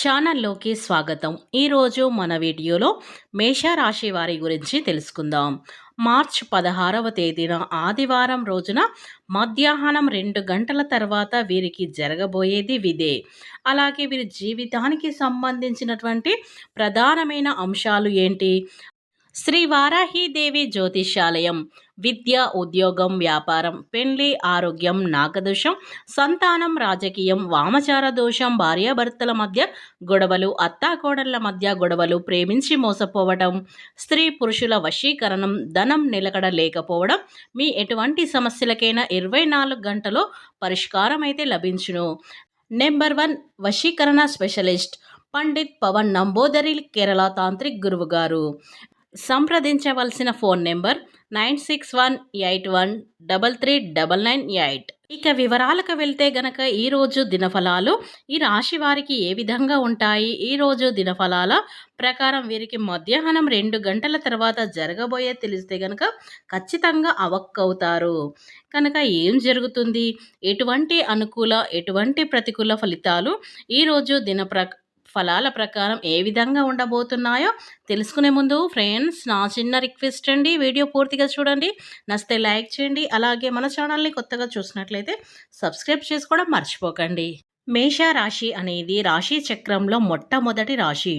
ఛానల్లోకి స్వాగతం. ఈరోజు మన వీడియోలో మేషరాశి వారి గురించి తెలుసుకుందాం. మార్చ్ 16వ తేదీన ఆదివారం రోజున మధ్యాహ్నం 2 గంటల తర్వాత వీరికి జరగబోయేది ఇదే. అలాగే వీరి జీవితానికి సంబంధించినటువంటి ప్రధానమైన అంశాలు ఏంటి? శ్రీ వారాహీదేవి జ్యోతిష్యాలయం విద్య, ఉద్యోగం, వ్యాపారం, పెండ్లి, ఆరోగ్యం, నాగదోషం, సంతానం, రాజకీయం, వామచార దోషం, భార్యాభర్తల మధ్య గొడవలు, అత్తాకోడళ్ల మధ్య గొడవలు, ప్రేమించి మోసపోవడం, స్త్రీ పురుషుల వశీకరణం, ధనం నిలకడ లేకపోవడం, మీ ఎటువంటి సమస్యలకైనా 24 గంటలో పరిష్కారం అయితే లభించును. నెంబర్ 1 వశీకరణ స్పెషలిస్ట్ పండిత్ పవన్ నంబోదరి, కేరళ తాంత్రిక్ గురువు గారు. సంప్రదించవలసిన ఫోన్ నెంబర్ 9618133998. ఇక వివరాలకు వెళ్తే గనక ఈరోజు దినఫలాలు ఈ రాశి వారికి ఏ విధంగా ఉంటాయి? ఈరోజు దినఫలాల ప్రకారం వీరికి మధ్యాహ్నం 2 గంటల తర్వాత జరగబోయే తెలిస్తే గనక ఖచ్చితంగా అవక్కవుతారు. కనుక ఏం జరుగుతుంది? ఎటువంటి అనుకూల, ఎటువంటి ప్రతికూల ఫలితాలు ఈరోజు ఫలాల ప్రకారం ఏ విధంగా ఉండబోతున్నాయో తెలుసుకునే ముందు ఫ్రెండ్స్, నా చిన్న రిక్వెస్ట్ అండి, వీడియో పూర్తిగా చూడండి. నచ్చితే లైక్ చేయండి. అలాగే మన ఛానల్ని కొత్తగా చూసినట్లయితే సబ్స్క్రైబ్ చేసుకోవడం మర్చిపోకండి. మేష రాశి అనేది రాశి చక్రంలో మొట్టమొదటి రాశి.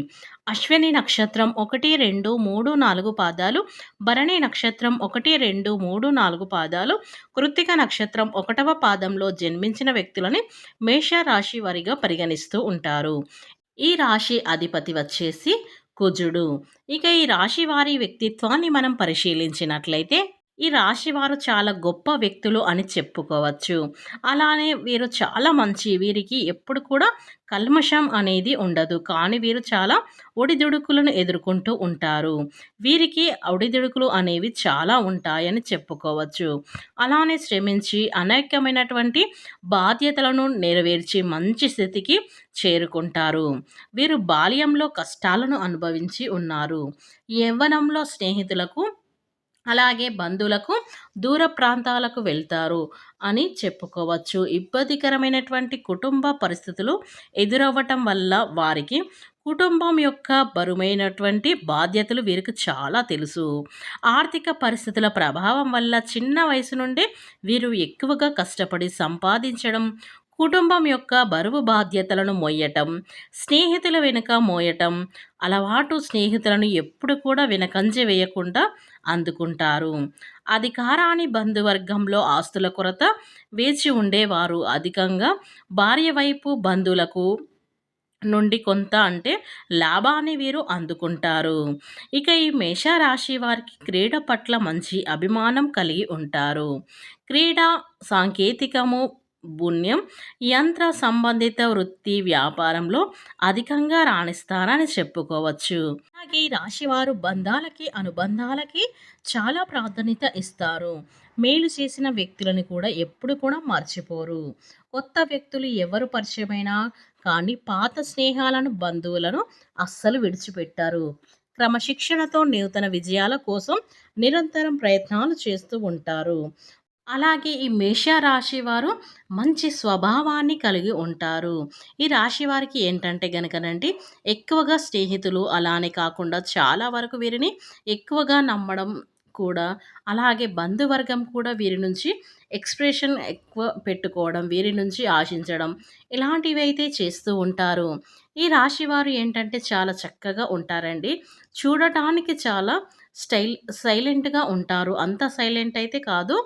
అశ్విని నక్షత్రం 1, 2, 3, 4 పాదాలు, భరణి నక్షత్రం 1, 2, 3, 4 పాదాలు, కృత్తిక నక్షత్రం 1వ పాదంలో జన్మించిన వ్యక్తులని మేష రాశి వారిగా పరిగణిస్తూ ఉంటారు. ఈ రాశి అధిపతి వచ్చేసి కుజుడు. ఇక ఈ రాశి వారి వ్యక్తిత్వాన్ని మనం పరిశీలించినట్లయితే ఈ రాశి వారు చాలా గొప్ప వ్యక్తులు అని చెప్పుకోవచ్చు. అలానే వీరు చాలా మంచి, వీరికి ఎప్పుడు కూడా కల్మషం అనేది ఉండదు. కానీ వీరు చాలా ఒడిదుడుకులను ఎదుర్కొంటూ ఉంటారు. వీరికి ఒడిదుడుకులు అనేవి చాలా ఉంటాయని చెప్పుకోవచ్చు. అలానే శ్రమించి అనేకమైనటువంటి బాధ్యతలను నెరవేర్చి మంచి స్థితికి చేరుకుంటారు. వీరు బాల్యంలో కష్టాలను అనుభవించి ఉన్నారు. యవ్వనంలో స్నేహితులకు అలాగే బంధువులకు దూర ప్రాంతాలకు వెళ్తారు అని చెప్పుకోవచ్చు. ఇబ్బందికరమైనటువంటి కుటుంబ పరిస్థితులు ఎదురవ్వటం వల్ల వారికి కుటుంబం యొక్క బరువైనటువంటి బాధ్యతలు వీరికి చాలా తెలుసు. ఆర్థిక పరిస్థితుల ప్రభావం వల్ల చిన్న వయసు నుండే వీరు ఎక్కువగా కష్టపడి సంపాదించడం, కుటుంబం యొక్క బరువు బాధ్యతలను మోయటం, స్నేహితుల వెనుక మోయటం అలవాటు, స్నేహితులను ఎప్పుడు కూడా వెనకంజ వేయకుండా అందుకుంటారు. అధికారాన్ని బంధువర్గంలో ఆస్తుల కొరత వేచి ఉండేవారు. అధికంగా భార్య వైపు బంధువులకు నుండి కొంత లాభాన్ని వీరు అందుకుంటారు. ఇక ఈ మేషరాశి వారికి క్రీడ పట్ల మంచి అభిమానం కలిగి ఉంటారు. క్రీడ, సాంకేతికము, పుణ్యం, యంత్ర సంబంధిత వృత్తి, వ్యాపారంలో అధికంగా రాణిస్తారని చెప్పుకోవచ్చు. అలాగే ఈ రాశివారు బంధాలకి, అనుబంధాలకి చాలా ప్రాధాన్యత ఇస్తారు. మేలు చేసిన వ్యక్తులను కూడా ఎప్పుడు కూడా మర్చిపోరు. కొత్త వ్యక్తులు ఎవరు పరిచయమైనా కానీ పాత స్నేహాలను, బంధువులను అస్సలు విడిచిపెట్టారు. క్రమశిక్షణతో నూతన విజయాల కోసం నిరంతరం ప్రయత్నాలు చేస్తూ ఉంటారు. అలాగే ఈ మేష రాశి వారు మంచి స్వభావాన్ని కలిగి ఉంటారు. ఈ రాశి వారికి ఏంటంటే గనకనండి, ఎక్కువగా స్నేహితులు, అలానే కాకుండా చాలా వరకు వీరిని ఎక్కువగా నమ్మడం కూడా, అలాగే బంధువర్గం కూడా వీరి నుంచి ఎక్స్‌ప్రెషన్ ఎక్కువ పెట్టుకోవడం, వీరి నుంచి ఆశించడం ఇలాంటివి అయితే చేస్తూ ఉంటారు. ఈ రాశి వారు ఏంటంటే చాలా చక్కగా ఉంటారండి. చూడటానికి చాలా సైలెంట్‌గా ఉంటారు. అంత సైలెంట్ అయితే కాదు.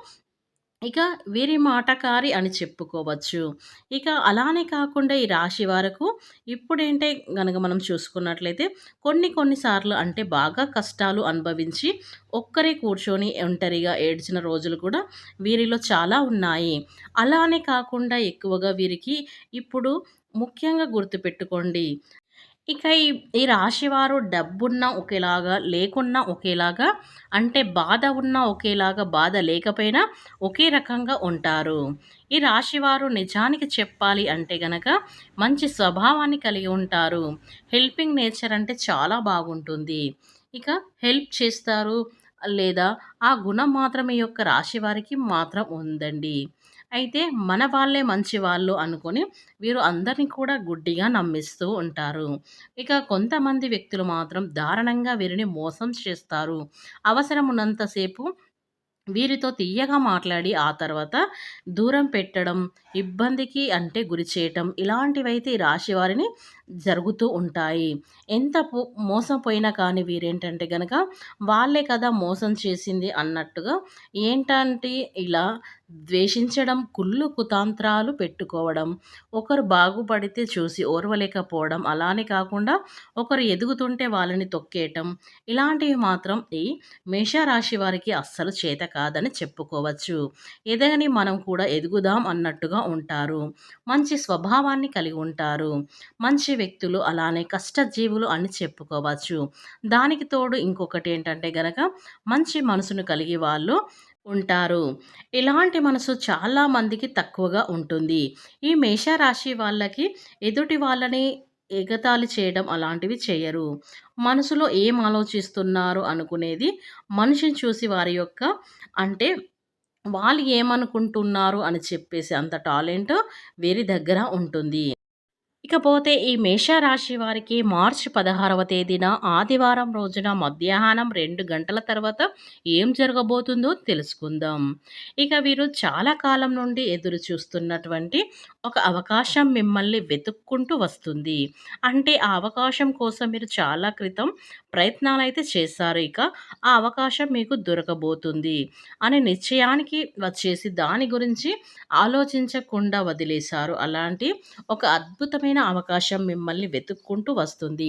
ఇక వీరి మాటకారి అని చెప్పుకోవచ్చు. ఇక అలానే కాకుండా ఈ రాశి వారకు ఇప్పుడేంటే గనక మనం చూసుకున్నట్లయితే కొన్ని సార్లు బాగా కష్టాలు అనుభవించి ఒక్కరే కూర్చొని ఒంటరిగా ఏడ్చిన రోజులు కూడా వీరిలో చాలా ఉన్నాయి. అలానే కాకుండా ఎక్కువగా వీరికి ఇప్పుడు ముఖ్యంగా గుర్తుపెట్టుకోండి, ఇక ఈ రాశివారు డబ్బున్నా ఒకేలాగా, లేకున్నా ఒకేలాగా, బాధ ఉన్నా ఒకేలాగా, బాధ లేకపోయినా ఒకే రకంగా ఉంటారు. ఈ రాశివారు నిజానికి చెప్పాలి అంటే గనక మంచి స్వభావాన్ని కలిగి ఉంటారు. హెల్పింగ్ నేచర్ చాలా బాగుంటుంది. ఇక హెల్ప్ చేస్తారు, లేదా ఆ గుణం మాత్రం ఈ యొక్క రాశి వారికి మాత్రం ఉందండి. అయితే మన వాళ్ళే మంచి వాళ్ళు అనుకొని వీరు అందరిని కూడా గుడ్డిగా నమ్మిస్తూ ఉంటారు. ఇక కొంతమంది వ్యక్తులు మాత్రం దారుణంగా వీరిని మోసం చేస్తారు. అవసరం ఉన్నంత సేపు వీరితో తియ్యగా మాట్లాడి, ఆ తర్వాత దూరం పెట్టడం, ఇబ్బందికి అంటే గురి చేయటం, ఇలాంటివైతే ఈ రాశి వారిని జరుగుతూ ఉంటాయి. ఎంత మోసపోయినా కానీ వీరేంటంటే గనక, వాళ్ళే కదా మోసం చేసింది అన్నట్టుగా ఏంటంటే ఇలా ద్వేషించడం, కుళ్ళు కుతంత్రాలు పెట్టుకోవడం, ఒకరు బాగుపడితే చూసి ఓర్వలేకపోవడం, అలానే కాకుండా ఒకరు ఎదుగుతుంటే వాళ్ళని తొక్కేయటం, ఇలాంటివి మాత్రం ఈ మేషరాశి వారికి అస్సలు చేత కాదని చెప్పుకోవచ్చు. ఎదగని మనం కూడా ఎదుగుదాం అన్నట్టుగా ఉంటారు. మంచి స్వభావాన్ని కలిగి ఉంటారు. మంచి వ్యక్తులు అలానే కష్టజీవులు అని చెప్పుకోవచ్చు. దానికి తోడు ఇంకొకటేంటంటే గనక మంచి మనసును కలిగి వాళ్ళు ఉంటారు. ఇలాంటి మనసు చాలా మందికి తక్కువగా ఉంటుంది. ఈ మేషరాశి వాళ్ళకి ఎదుటి వాళ్ళని ఎగతాళి చేయడం అలాంటివి చేయరు. మనసులో ఏం ఆలోచిస్తున్నారు అనుకునేది మనిషిని చూసి వారి యొక్క అంటే వాళ్ళు ఏమనుకుంటున్నారు అని చెప్పేసి అంత టాలెంట్ వీరి దగ్గర ఉంటుంది. ఇకపోతే ఈ మేషరాశి వారికి మార్చి 16వ తేదీన ఆదివారం రోజున మధ్యాహ్నం 2 గంటల తర్వాత ఏం జరగబోతుందో తెలుసుకుందాం. ఇక వీరు చాలా కాలం నుండి ఎదురు చూస్తున్నటువంటి ఒక అవకాశం మిమ్మల్ని వెతుక్కుంటూ వస్తుంది. అంటే ఆ అవకాశం కోసం మీరు చాలా క్రితం ప్రయత్నాలైతే చేశారు. ఇక ఆ అవకాశం మీకు దొరకబోతుంది అనే నిశ్చయానికి వచ్చేసి దాని గురించి ఆలోచించకుండా వదిలేశారు. అలాంటి ఒక అద్భుతమైన అవకాశం మిమ్మల్ని వెతుక్కుంటూ వస్తుంది.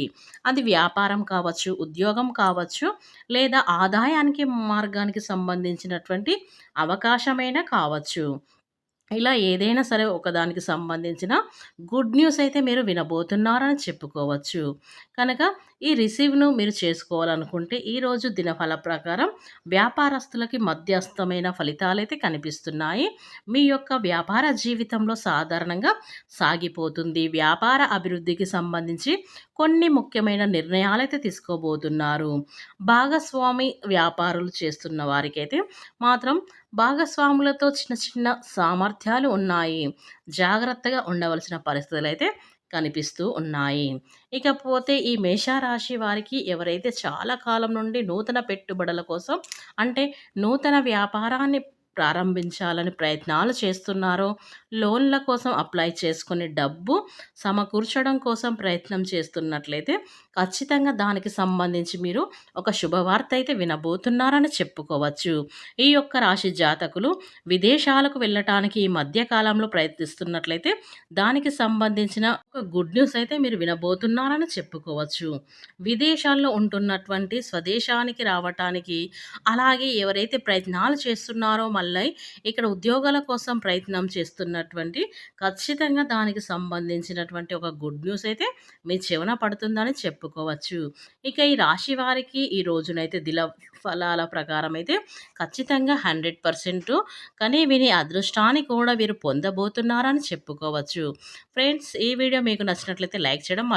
అది వ్యాపారం కావచ్చు, ఉద్యోగం కావచ్చు, లేదా ఆదాయానికి మార్గానికి సంబంధించినటువంటి అవకాశమైనా కావచ్చు. ఇలా ఏదైనా సరే ఒకదానికి సంబంధించిన గుడ్ న్యూస్ అయితే మీరు వినబోతున్నారని చెప్పుకోవచ్చు. కనుక ఈ రిసీవ్‌ను మీరు చేసుకోవాలనుకుంటే ఈరోజు దినఫల ప్రకారం వ్యాపారస్తులకి మధ్యస్థమైన ఫలితాలైతే కనిపిస్తున్నాయి. మీ యొక్క వ్యాపార జీవితంలో సాధారణంగా సాగిపోతుంది. వ్యాపార అభివృద్ధికి సంబంధించి కొన్ని ముఖ్యమైన నిర్ణయాలైతే తీసుకోబోతున్నారు. భాగస్వామి వ్యాపారులు చేస్తున్న వారికైతే మాత్రం భాగస్వాములతో చిన్న చిన్న సామర్థ్యాలు ఉన్నాయి. జాగ్రత్తగా ఉండవలసిన పరిస్థితులైతే కనిపిస్తూ ఉన్నాయి. ఇకపోతే ఈ మేషరాశి వారికి ఎవరైతే చాలా కాలం నుండి నూతన పెట్టుబడుల కోసం అంటే నూతన వ్యాపారాన్ని ప్రారంభించాలని ప్రయత్నాలు చేస్తున్నారో, లోన్ల కోసం అప్లై చేసుకొని డబ్బు సమకూర్చడం కోసం ప్రయత్నం చేస్తున్నట్లయితే ఖచ్చితంగా దానికి సంబంధించి మీరు ఒక శుభవార్త అయితే వినబోతున్నారని చెప్పుకోవచ్చు. ఈ యొక్క రాశి జాతకులు విదేశాలకు వెళ్ళటానికి ఈ మధ్య కాలంలో ప్రయత్నిస్తున్నట్లయితే దానికి సంబంధించిన ఒక గుడ్ న్యూస్ అయితే మీరు వినబోతున్నారని చెప్పుకోవచ్చు. విదేశాల్లో ఉంటున్నటువంటి స్వదేశానికి రావటానికి అలాగే ఎవరైతే ప్రయత్నాలు చేస్తున్నారో మళ్ళీ ఇక్కడ ఉద్యోగాల కోసం ప్రయత్నం చేస్తున్నటువంటి ఖచ్చితంగా దానికి సంబంధించినటువంటి ఒక గుడ్ న్యూస్ అయితే మీ చెవిన పడుతుందని చెప్పుకోవచ్చు. ఇక ఈ రాశి వారికి ఈ రోజునైతే ఫలాల ప్రకారం అయితే ఖచ్చితంగా 100% కానీ విని అదృష్టాన్ని కూడా వీరు పొందబోతున్నారని చెప్పుకోవచ్చు. ఫ్రెండ్స్, ఈ వీడియో మీకు నచ్చినట్లయితే లైక్ చేయడం